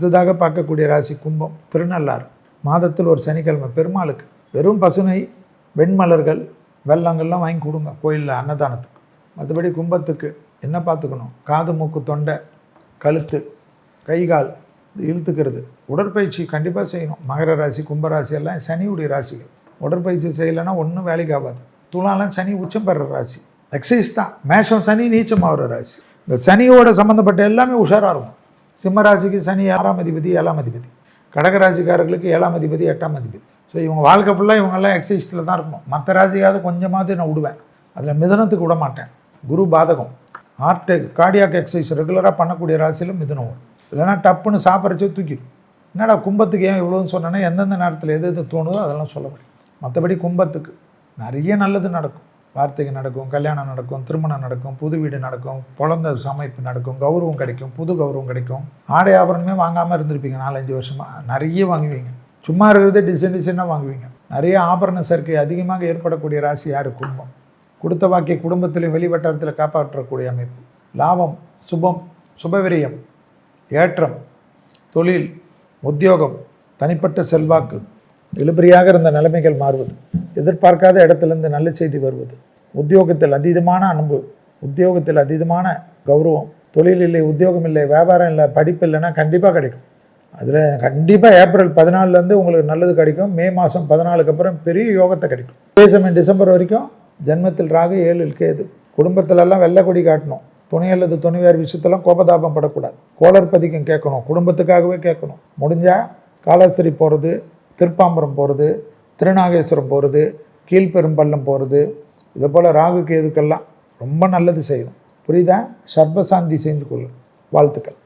அடுத்ததாக பார்க்கக்கூடிய ராசி கும்பம். திருநள்ளாறு மாதத்தில் ஒரு சனிக்கிழமை பெருமாளுக்கு வெறும் பசுனை வெண்மலர்கள் வெள்ளங்கள்லாம் வாங்கி கொடுங்க கோயிலில் அன்னதானத்துக்கு. மற்றபடி கும்பத்துக்கு என்ன பார்த்துக்கணும், காது மூக்கு தொண்டை கழுத்து கை கால் இழுத்துக்கிறது. உடற்பயிற்சி கண்டிப்பாக செய்யணும். மகர ராசி கும்பராசி எல்லாம் சனியுடைய ராசிகள். உடற்பயிற்சி செய்யலைன்னா ஒன்றும் வேலைக்கு ஆகாது. துலாலாம் சனி உச்சம் பெற ராசி. எக்ஸசைஸ் தான். மேஷம் சனி நீச்சமாகிற ராசி. இந்த சனியோட சம்மந்தப்பட்ட எல்லாமே உஷாராக இருக்கும். சிம்ம ராசிக்கு சனி 6ஆம் அதிபதி 7ஆம் அதிபதி. கடகராசிக்காரர்களுக்கு 7ஆம் அதிபதி 8ஆம் அதிபதி. ஸோ இவங்க வாழ்க்கை ஃபுல்லாக இவங்கெல்லாம் எக்ஸசைஸில் தான் இருக்கணும். மற்ற ராசியாவது கொஞ்சமாவது நான் விடுவேன். அதில் மிதனத்துக்கு விட மாட்டேன். குரு பாதகம். ஹார்ட் கார்டியாக் எக்ஸசைஸ் ரெகுலராக பண்ணக்கூடிய ராசியில் மிதனம் வரும். இல்லைனா டப்புன்னு சாப்பிட்றச்சே தூக்கிடும். என்னடா கும்பத்துக்கு ஏன் இவ்வளோன்னு சொன்னேன்னா எந்தெந்த நேரத்தில் எது எது தோணுதோ அதெல்லாம் சொல்ல முடியும். மற்றபடி கும்பத்துக்கு நிறைய நல்லது நடக்கும். வார்த்தைக்கு நடக்கும், கல்யாணம் நடக்கும், திருமணம் நடக்கும், புது வீடு நடக்கும், குழந்தை சமைப்பு நடக்கும், கௌரவம் கிடைக்கும், புது கௌரவம் கிடைக்கும். ஆடை ஆபரணமே வாங்காமல் இருந்திருப்பீங்க 4-5 வருஷமாக, நிறைய வாங்குவீங்க. சும்மா இருக்கிறதே டிசைனாக வாங்குவீங்க. நிறைய ஆபரண சேர்க்கை அதிகமாக ஏற்படக்கூடிய ராசி யார்? கும்பம். கொடுத்த வாக்கிய குடும்பத்திலையும் வெளிவட்டாரத்தில் காப்பாற்றக்கூடிய அமைப்பு. லாபம், சுபம், சுபவிரயம், ஏற்றம், தொழில், உத்தியோகம், தனிப்பட்ட செல்வாக்கு, இழுபறியாக இருந்த நிலைமைகள் மாறுவது, எதிர்பார்க்காத இடத்துலேருந்து நல்ல செய்தி வருவது, உத்தியோகத்தில் அதீதமான அன்பு, உத்தியோகத்தில் அதீதமான கௌரவம், தொழில் இல்லை, உத்தியோகம் இல்லை, வியாபாரம் இல்லை, படிப்பு இல்லைன்னா கண்டிப்பாக கிடைக்கும். அதில் கண்டிப்பாக ஏப்ரல் 14 உங்களுக்கு நல்லது கிடைக்கும். மே மாதம் 14 அப்புறம் பெரிய யோகத்தை கிடைக்கும். அதே சமயம் டிசம்பர் வரைக்கும் ஜென்மத்தில் ராகு 7 கேது. குடும்பத்திலெல்லாம் வெள்ளை கொடி காட்டணும். துணை அல்லது துணைவியார் விஷயத்தெல்லாம் கோபதாபம் படக்கூடாது. கோளர் பதிக்கம் கேட்கணும். குடும்பத்துக்காகவே கேட்கணும். முடிஞ்சால் காலாஸ்திரி போகிறது, திருப்பாம்பரம் போகிறது, திருநாகேஸ்வரம் போகிறது, கீழ்பெரும்பள்ளம் போகிறது, இதை போல் ராகு கேதுக்கெல்லாம் ரொம்ப நல்லது செய்யணும். புரியுதா? சர்வசாந்தி செய்து கொள்ளும். வாழ்த்துக்கள்.